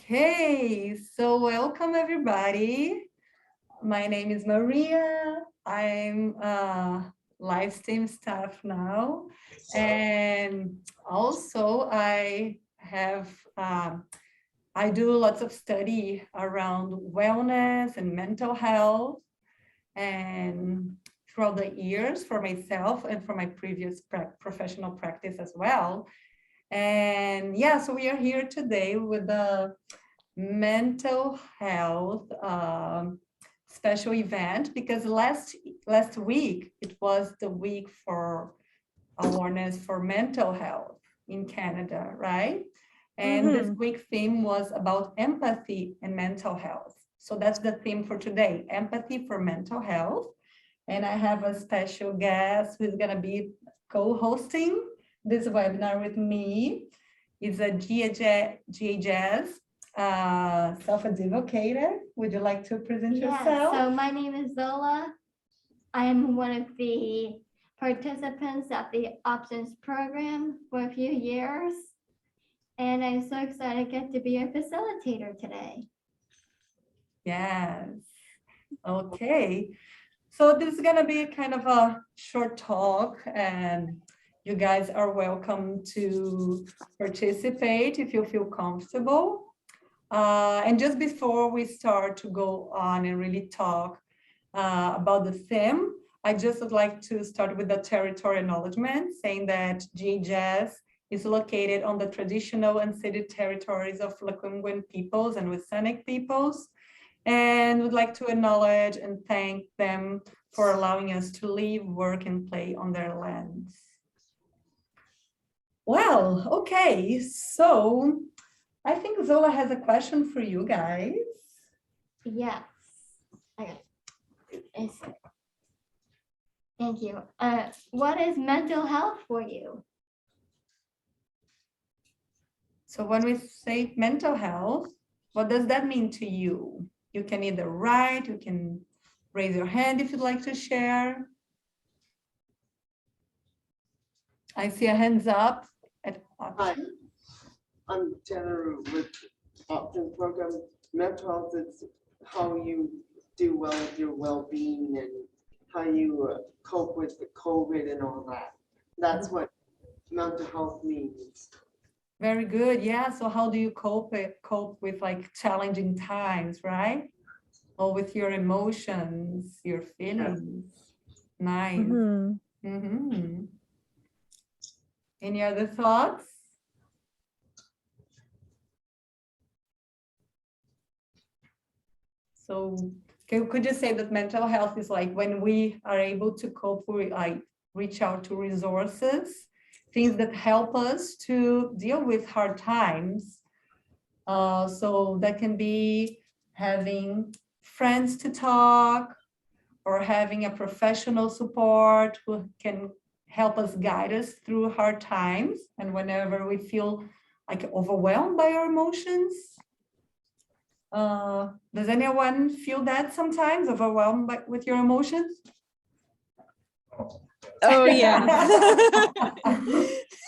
Okay, so welcome everybody. My name is Maria. I'm live stream staff now. And also I do lots of study around wellness and mental health and throughout the years for myself and for my previous professional practice as well. And yeah, so we are here today with the mental health special event because last week it was the week for awareness for mental health in Canada, right? And this week theme was about empathy and mental health. So that's the theme for today, empathy for mental health. And I have a special guest who's going to be co-hosting this webinar with me. Is a GHS self-advocator. Would you like to present yourself? So my name is Zola. I'm one of the participants at the Options program for a few years. And I'm so excited to get to be a facilitator today. Yes. Okay. So this is going to be kind of a short talk, and you guys are welcome to participate if you feel comfortable. And just before we start to go on and really talk about the theme, I just would like to start with the territory acknowledgement, saying that GHS is located on the traditional unceded territories of Lekwungen peoples and Wisanic peoples, and would like to acknowledge and thank them for allowing us to live, work, and play on their lands. Well, okay, so I think Zola has a question for you guys. Yes. Okay. Thank you. What is mental health for you? So when we say mental health, what does that mean to you? You can either write, you can raise your hand if you'd like to share. I see a hands up at Option. I'm Jenna with Option Program. Mental health is how you do well with your well-being and how you cope with the COVID and all that. That's what mental health means. Very good. Yeah. So how do you cope with like challenging times, right? Or with your emotions, your feelings? Nice. Any other thoughts? So could you say that mental health is like when we are able to cope with, like, reach out to resources, things that help us to deal with hard times. So that can be having friends to talk or having a professional support who can help us guide us through hard times. And whenever we feel like overwhelmed by our emotions. Does anyone feel that sometimes, overwhelmed with your emotions? Oh, yeah.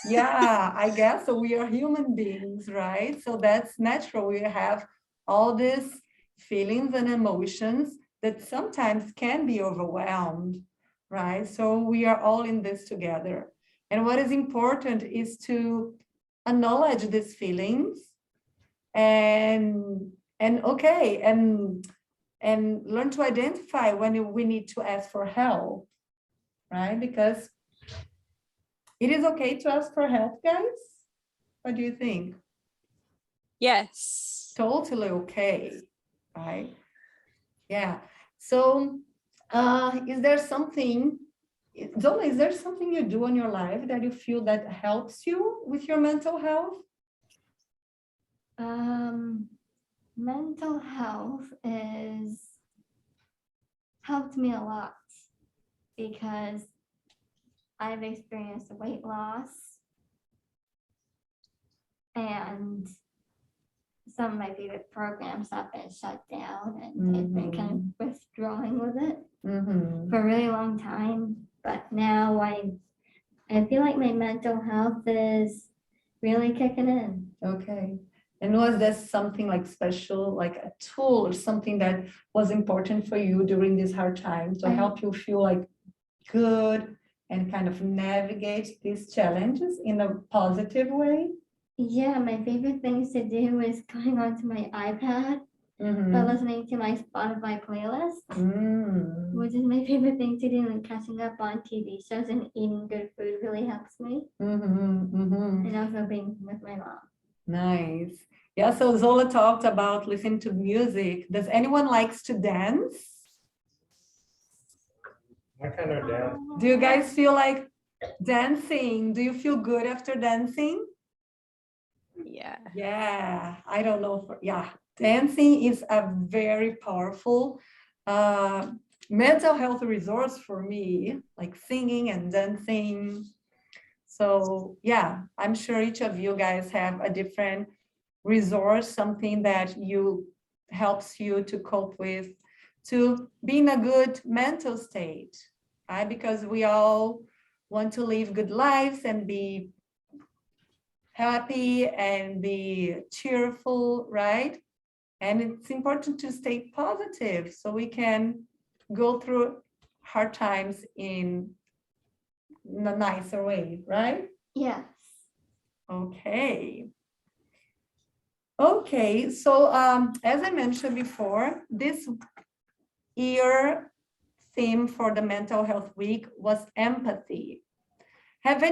Yeah, I guess so. We are human beings, right? So that's natural. We have all these feelings and emotions that sometimes can be overwhelmed, right? So we are all in this together. And what is important is to acknowledge these feelings and learn to identify when we need to ask for help, right? Because it is okay to ask for help, guys. What do you think? Yes. Totally okay, right? Yeah. So is there something, Zola, is there something you do in your life that you feel that helps you with your mental health? Mental health is helped me a lot because I've experienced weight loss and some of my favorite programs have been shut down and I've been kind of withdrawing with it for a really long time. But now I feel like my mental health is really kicking in. Okay. And was there something like special, like a tool or something that was important for you during this hard time to help you feel like good and kind of navigate these challenges in a positive way? Yeah, my favorite things to do is going onto my iPad Mhm. by listening to my Spotify playlist, Mm. which is my favorite thing to do, and catching up on TV shows and eating good food really helps me. Mhm, mhm. And also being with my mom. Nice. Yeah, so Zola talked about listening to music. Does anyone likes to dance? I kind of dance. Do you guys feel like dancing? Do you feel good after dancing? Yeah. Yeah, I don't know. Yeah, dancing is a very powerful mental health resource for me, like singing and dancing. So yeah, I'm sure each of you guys have a different resource, something that you helps you to cope with, to be in a good mental state, right? Because we all want to live good lives and be happy and be cheerful, right? And it's important to stay positive so we can go through hard times in a nicer way, right? Yes. Okay. Okay, so as I mentioned before, this year theme for the Mental Health Week was empathy. Have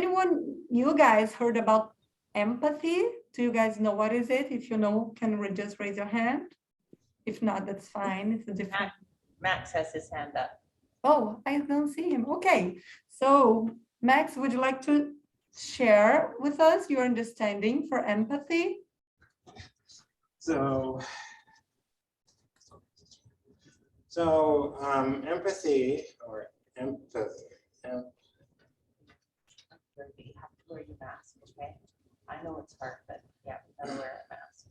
you guys heard about empathy? Do you guys know what is it? If you know, can we just raise your hand? If not, that's fine. It's a different. Max has his hand up. Oh, I don't see him. Okay, so Max, would you like to share with us your understanding for empathy? So empathy or empathy. You have to wear your mask, okay? I know it's hard, but yeah, we gotta wear a mask.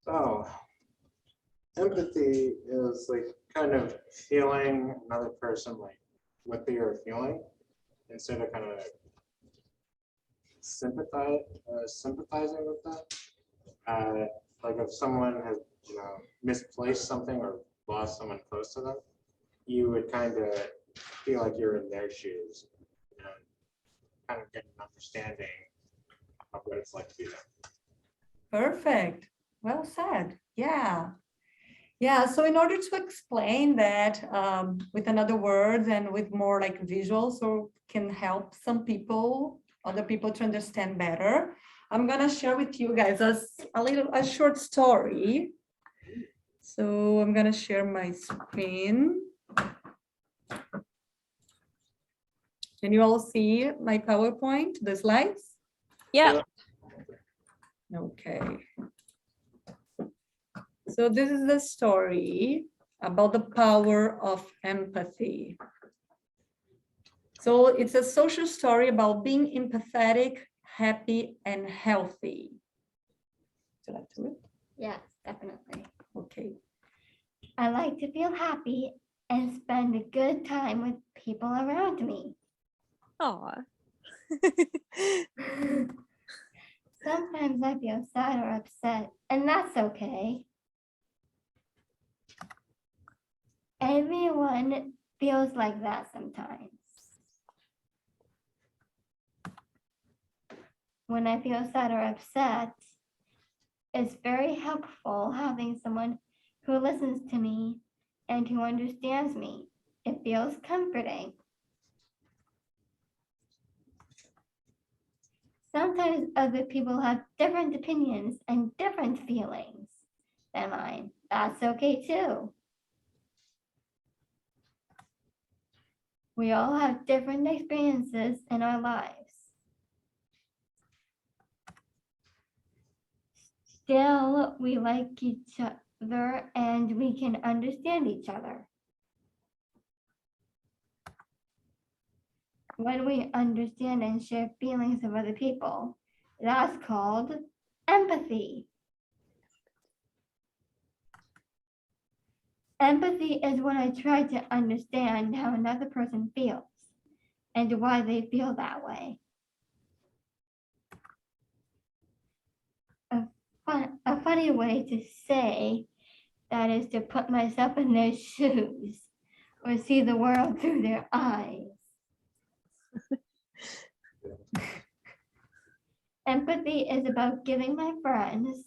So empathy is like kind of feeling another person like what they are feeling instead of kind of sympathizing with them. Like if someone has misplaced something or lost someone close to them, you would kind of feel like you're in their shoes and kind of get an understanding of what it's like to be them. Perfect. Well said. Yeah. Yeah. So in order to explain that with another words and with more like visuals, so can help some people, other people to understand better, I'm gonna share with you guys a short story. So I'm gonna share my screen. Can you all see my PowerPoint, the slides? Yeah. Okay. So this is the story about the power of empathy. So it's a social story about being empathetic, happy, and healthy. Would you like to read? Yes, definitely. Okay. I like to feel happy and spend a good time with people around me. Aw. Sometimes I feel sad or upset, and that's okay. Everyone feels like that sometimes. When I feel sad or upset, it's very helpful having someone who listens to me and who understands me. It feels comforting. Sometimes other people have different opinions and different feelings than mine. That's okay too. We all have different experiences in our lives. Still, we like each other and we can understand each other. When we understand and share feelings of other people, that's called empathy. Empathy is when I try to understand how another person feels and why they feel that way. funny way to say that is to put myself in their shoes or see the world through their eyes. Empathy is about giving my friends,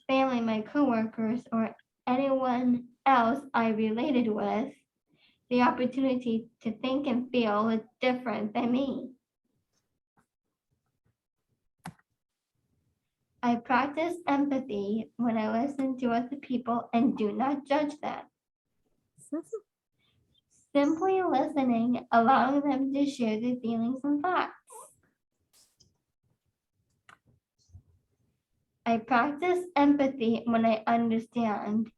family, my coworkers, or anyone else I related with the opportunity to think and feel different than me. I practice empathy when I listen to other people and do not judge them. Simply listening, allowing them to share their feelings and thoughts. I practice empathy when I understand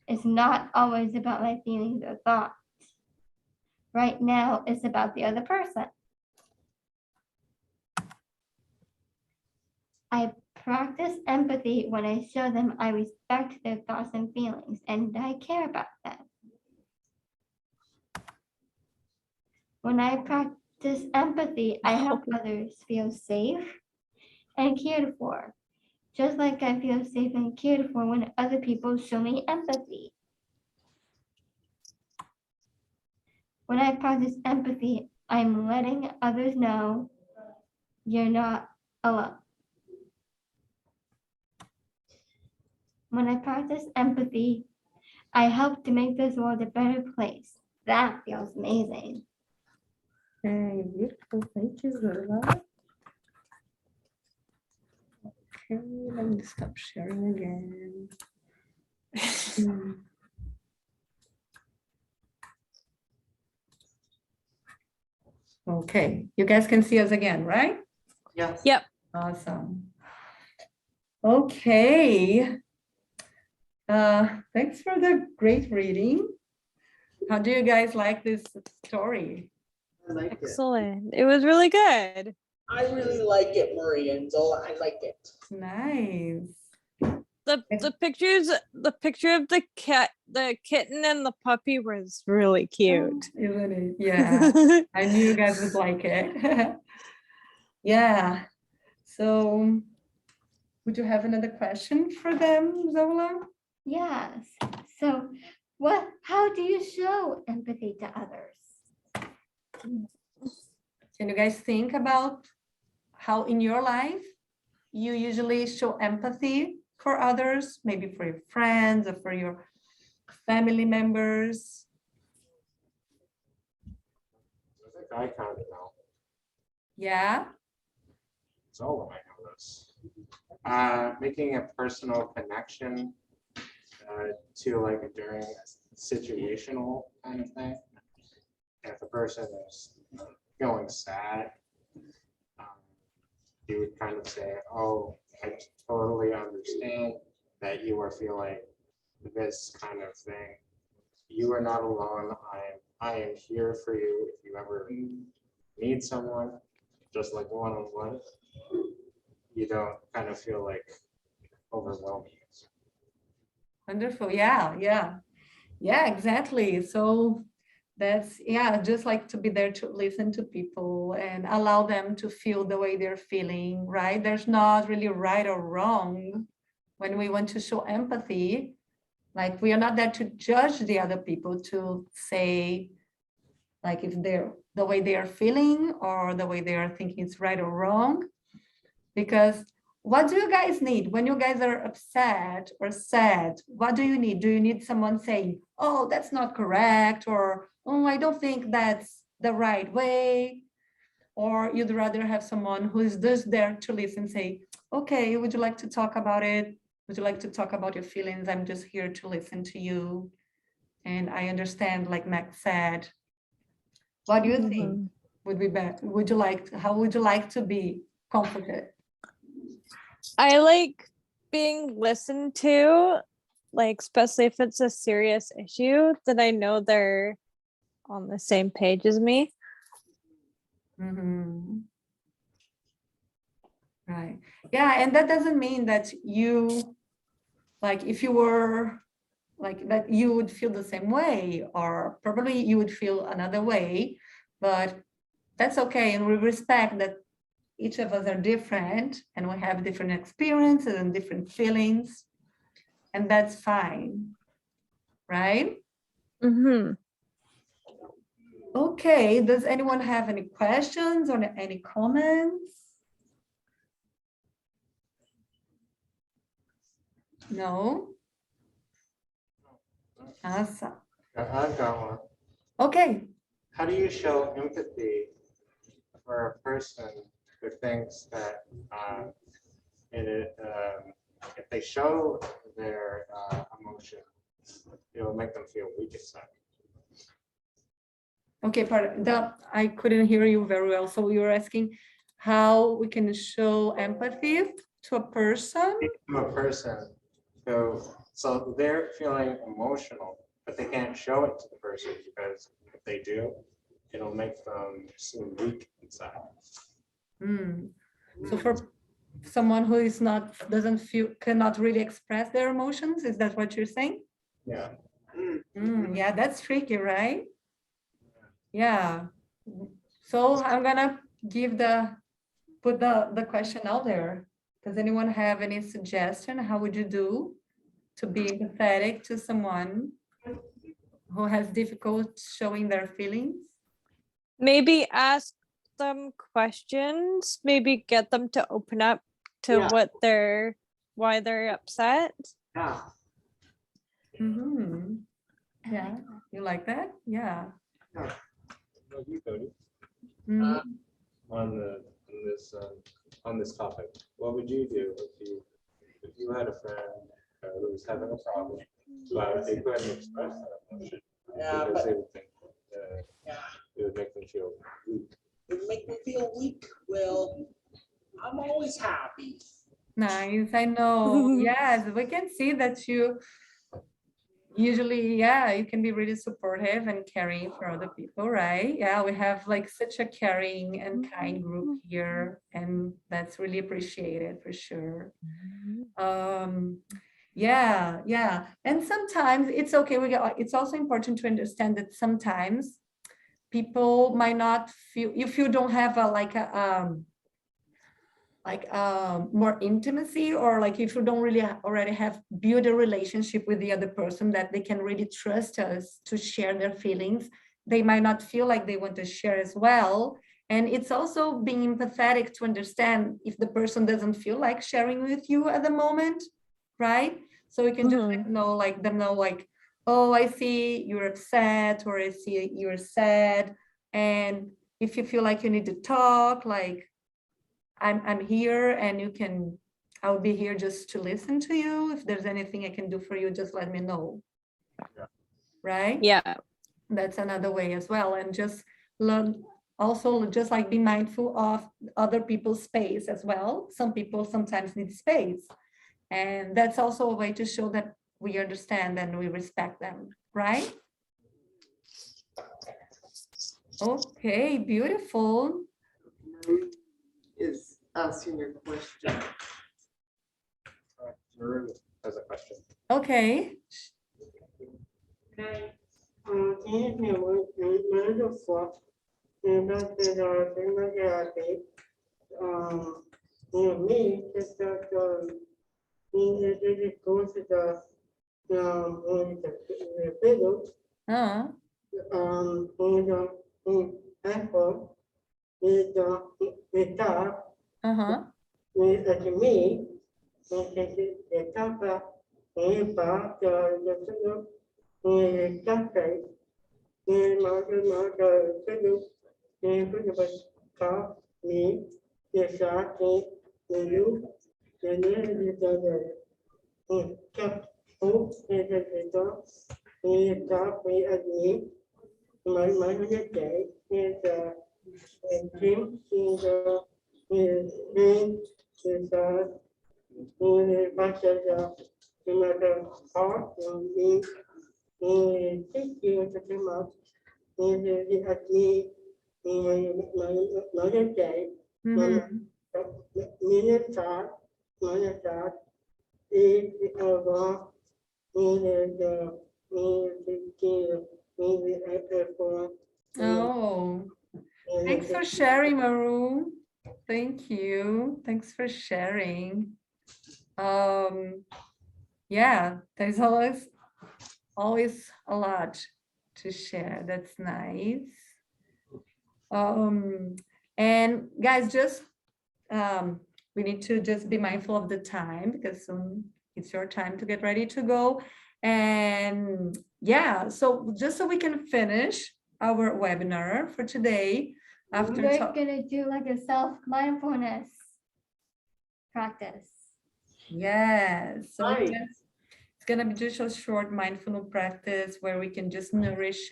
it's not always about my feelings or thoughts. Right now, it's about the other person. I practice empathy when I show them I respect their thoughts and feelings and I care about them. When I practice empathy, I help others feel safe and cared for, just like I feel safe and cared for when other people show me empathy. When I practice empathy, I'm letting others know you're not alone. When I practice empathy, I help to make this world a better place. That feels amazing. Okay, beautiful. Thank you, Zola. Okay, let me stop sharing again. Okay, you guys can see us again, right? Yes. Yep. Awesome. Okay. Thanks for the great reading. How do you guys like this story? I like it. Excellent. It was really good. I really like it, Maria and Zola. I like it. Nice. The pictures, the picture of the cat, the kitten and the puppy was really cute. Isn't it? Yeah. I knew you guys would like it. Yeah. So would you have another question for them, Zola? Yes. So, how do you show empathy to others? Can you guys think about how in your life you usually show empathy for others, maybe for your friends or for your family members? I think I kind of know. Yeah. Zola might know this. Making a personal connection to like during a situational kind of thing. If a person is feeling sad, you would kind of say, "Oh, I totally understand that you are feeling this kind of thing. You are not alone. I am here for you if you ever need someone, just like one-on-one. You don't kind of feel like overwhelming." Wonderful. Yeah, yeah. Yeah, exactly. So that's, yeah, just like to be there to listen to people and allow them to feel the way they're feeling, right? There's not really right or wrong when we want to show empathy. Like we are not there to judge the other people, to say like if they're the way they are feeling or the way they are thinking is right or wrong. Because what do you guys need when you guys are upset or sad? What do you need? Do you need someone saying, "Oh, that's not correct," or "Oh, I don't think that's the right way"? Or you'd rather have someone who is just there to listen, say, "Okay, would you like to talk about it? Would you like to talk about your feelings? I'm just here to listen to you. And I understand," like Max said. What do you think would be better? Would you like to, how would you like to be comforted? I like being listened to, like especially if it's a serious issue that I know they're on the same page as me. Mhm. Right. Yeah, and that doesn't mean that you, like if you were like that, you would feel the same way, or probably you would feel another way, but that's okay. And we respect that each of us are different and we have different experiences and different feelings. and that's fine, right? Mm-hmm. Okay, does anyone have any questions or any comments? No? Awesome. I've got one. Okay. How do you show empathy for a person who thinks that if they show their emotion, it'll make them feel weak inside? Okay, I couldn't hear you very well. So you're asking how we can show empathy to a person? To a person who, so they're feeling emotional, but they can't show it to the person because if they do, it'll make them seem weak inside. So for someone who is doesn't feel, cannot really express their emotions, is that what you're saying? Yeah. Yeah, that's tricky, right? Yeah. So I'm gonna put the question out there. Does anyone have any suggestion? How would you do to be empathetic to someone who has difficult showing their feelings? Maybe ask them questions, maybe get them to open up to Yeah. why they're upset. Yeah. Yeah, you like that? Yeah. You, Cody. Mhm. On this topic, what would you do if you had a friend who was having a problem, but they couldn't express that emotion Yeah, because but they would think yeah, it would make them feel weak? it make me feel weak. Well, I'm always happy. Nice, I know. Yes, we can see that you usually, yeah, you can be really supportive and caring for other people, right? Yeah, we have like such a caring and kind group here, and that's really appreciated for sure. Yeah. And sometimes it's okay. It's also important to understand that sometimes people might not feel, if you don't have more intimacy, or like if you don't really already have built a relationship with the other person that they can really trust us to share their feelings, they might not feel like they want to share as well. And it's also being empathetic to understand if the person doesn't feel like sharing with you at the moment, right? So we can just like them know like, oh, I see you're upset, or I see you're sad, and if you feel like you need to talk, like I'm here, and I'll be here just to listen to you. If there's anything I can do for you, just let me know. Yeah. Right? Yeah. That's another way as well. And just learn, also just like be mindful of other people's space as well. Some people sometimes need space. And that's also a way to show that we understand and we respect them, right? Okay, beautiful. Is asking your question. Maru has a question. Okay. Me, just that it goes to the fiddle, Uh, apple, the dog, uh-huh. like me, the top, the cafe, the fiddle, the me, the shark, the you, the cap, the dog, the dog, me, my day is Jim is name is much as no matter how me thank you very much. And at me my day Mhm. my minute is over Oh, thanks for sharing, Maru. Thank you. Thanks for sharing. Um, Yeah, there's always a lot to share. That's nice. Um, and guys, just we need to just be mindful of the time because soon it's your time to get ready to go. And yeah, so just so we can finish our webinar for today, after We're talk, gonna do like a self-mindfulness practice. yes. So Right. it's gonna be just a short mindfulness practice where we can just nourish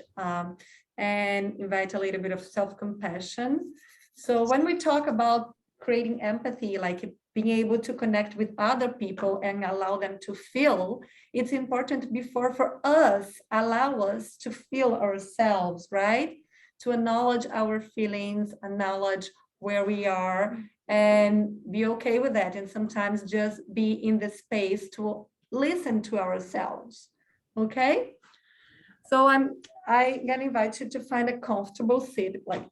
and invite a little bit of self-compassion. So when we talk about creating empathy, like being able to connect with other people and allow them to feel, it's important before for us, allow us to feel ourselves, right? To acknowledge our feelings, acknowledge where we are, and be okay with that. And sometimes just be in the space to listen to ourselves. Okay? So I gonna invite you to find a comfortable seat, like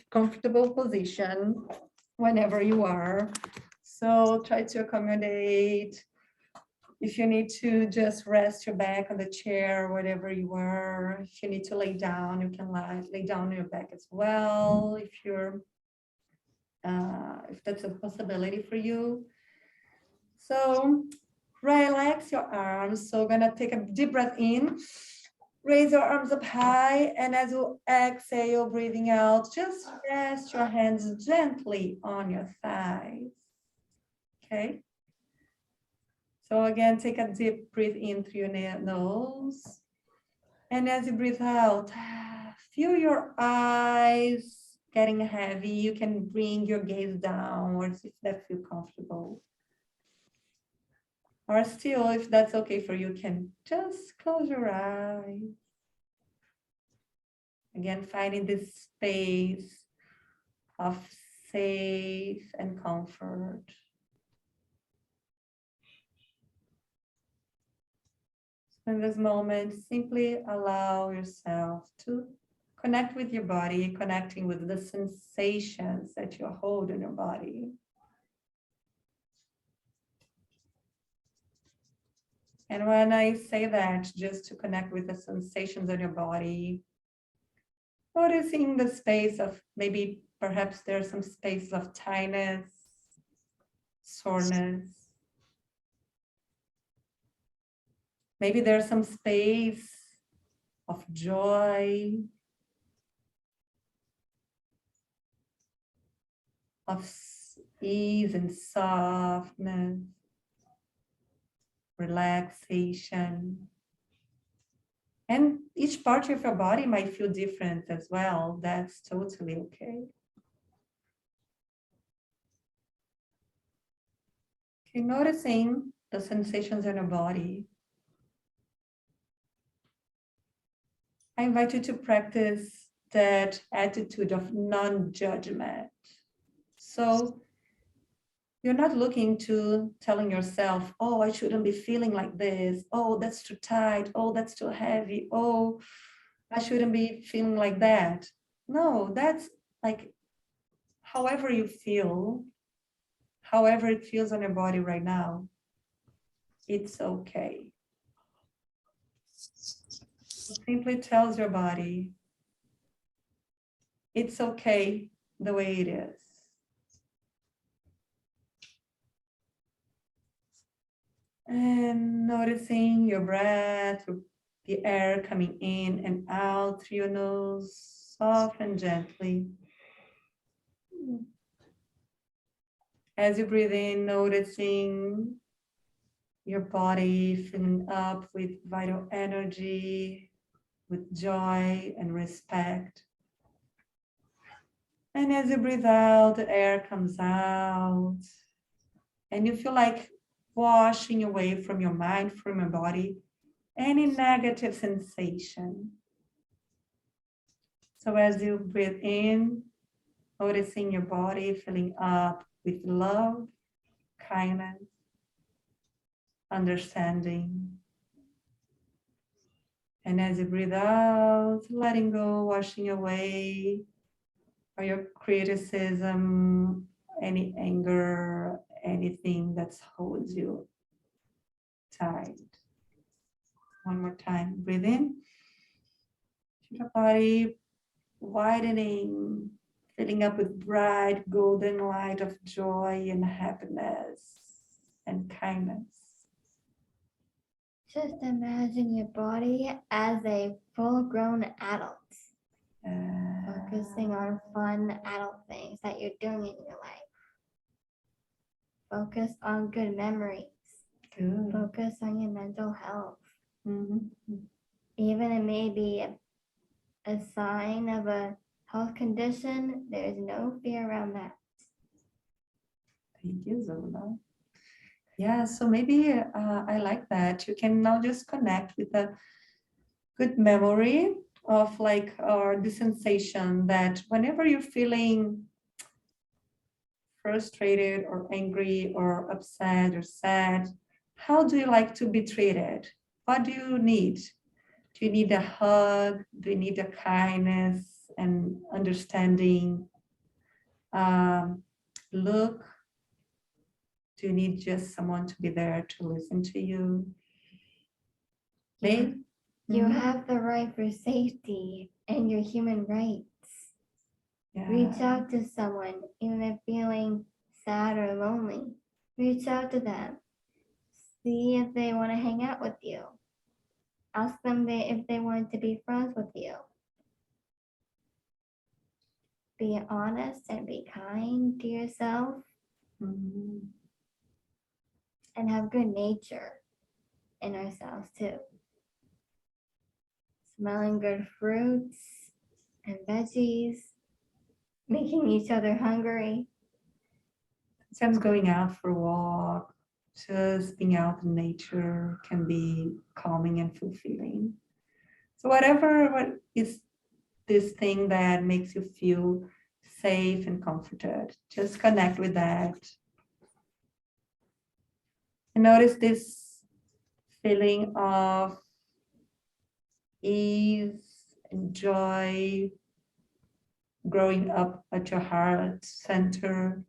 comfortable position whenever you are. So try to accommodate. If you need to just rest your back on the chair, whatever you are. If you need to lay down, you can lay down on your back as well. If that's a possibility for you. So relax your arms. So gonna take a deep breath in. Raise your arms up high, and as you exhale, breathing out, just rest your hands gently on your thighs. Okay. So again, take a deep breath in through your nose. And as you breathe out, feel your eyes getting heavy. You can bring your gaze downwards if that feels comfortable. Or still, if that's okay for you, can just close your eyes. Again, finding this space of safe and comfort. In this moment, simply allow yourself to connect with your body, connecting with the sensations that you hold in your body. And when I say that, just to connect with the sensations in your body, noticing the space of maybe perhaps there's some space of tightness, soreness. Maybe there's some space of joy, of ease and softness, relaxation. And each part of your body might feel different as well. That's totally okay. Okay, noticing the sensations in your body. I invite you to practice that attitude of non-judgment. So you're not looking to telling yourself, oh, I shouldn't be feeling like this. Oh, that's too tight. Oh, that's too heavy. Oh, I shouldn't be feeling like that. No, that's like however you feel, however it feels on your body right now, it's okay. It simply tells your body, it's okay the way it is. And noticing your breath, the air coming in and out through your nose, soft and gently. As you breathe in, noticing your body filling up with vital energy, with joy and respect. And as you breathe out, the air comes out. And you feel like washing away from your mind, from your body, any negative sensation. So as you breathe in, noticing your body filling up with love, kindness, understanding. And as you breathe out, letting go, washing away all your criticism, any anger, anything that holds you tight. One more time, breathe in. Feel your body widening, filling up with bright golden light of joy and happiness and kindness. Just imagine your body as a full-grown adult, focusing on fun adult things that you're doing in your life. Focus on good memories. Good. Focus on your mental health. Mhm. Even it may be a sign of a health condition, there's no fear around that. Thank you, Zola. Yeah, so maybe I like that. You can now just connect with a good memory of like the sensation that whenever you're feeling frustrated or angry or upset or sad, how do you like to be treated? What do you need? Do you need a hug? Do you need a kindness and understanding look? Do you need just someone to be there to listen to you? You, you Mhm. have the right for safety and your human rights. Reach Yeah. out to someone, even if feeling sad or lonely. Reach out to them. See if they want to hang out with you. Ask them if they want to be friends with you. Be honest and be kind to yourself Mhm. and have good nature in ourselves too. Smelling good fruits and veggies, making each other hungry. Sometimes going out for a walk, just being out in nature can be calming and fulfilling. So whatever what is this thing that makes you feel safe and comforted, just connect with that. And notice this feeling of ease and joy growing up at your heart center,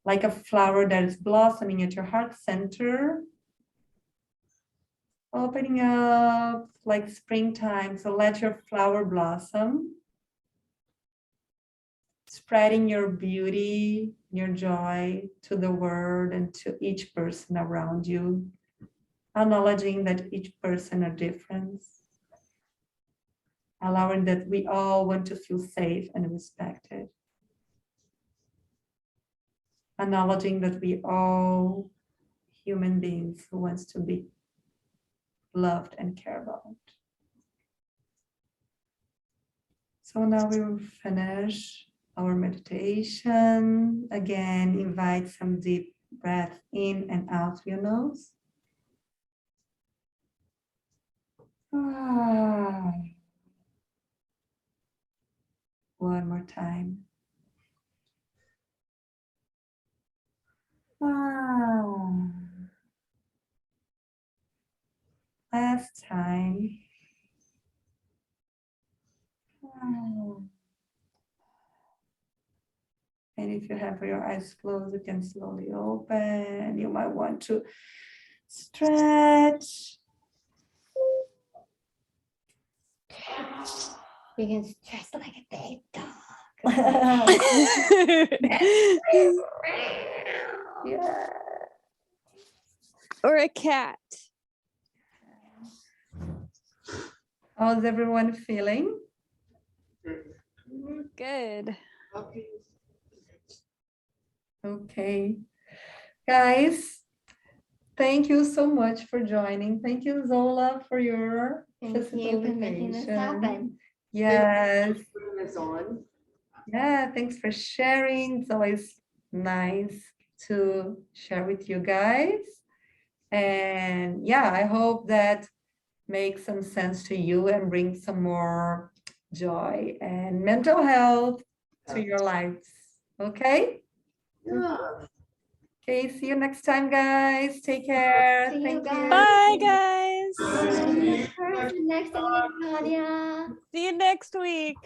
like a flower that is blossoming at your heart center, opening up like springtime. So let your flower blossom, spreading your beauty, your joy to the world and to each person around you, acknowledging that each person are different, allowing that we all want to feel safe and respected, acknowledging that we all human beings who wants to be loved and cared about. So now we will finish our meditation. Again, invite some deep breath in and out through your nose. Ah. One more time. Ah. Last time. Ah. And if you have your eyes closed, you can slowly open. You might want to stretch. You can stretch like a big dog. Yeah. Or a cat. How's everyone feeling? Good. Okay. Guys, thank you so much for joining. Thank you, Zola, for your Thank you for making this facilitation. happen. Yes. Putting this on. Yeah, thanks for sharing. It's always nice to share with you guys. And yeah, I hope that makes some sense to you and brings some more joy and mental health to your lives. Okay? Yeah. Okay, see you next time, guys. Take care. See you Thank guys. you. Bye, guys. Next person next to me, Nadia. See you next week.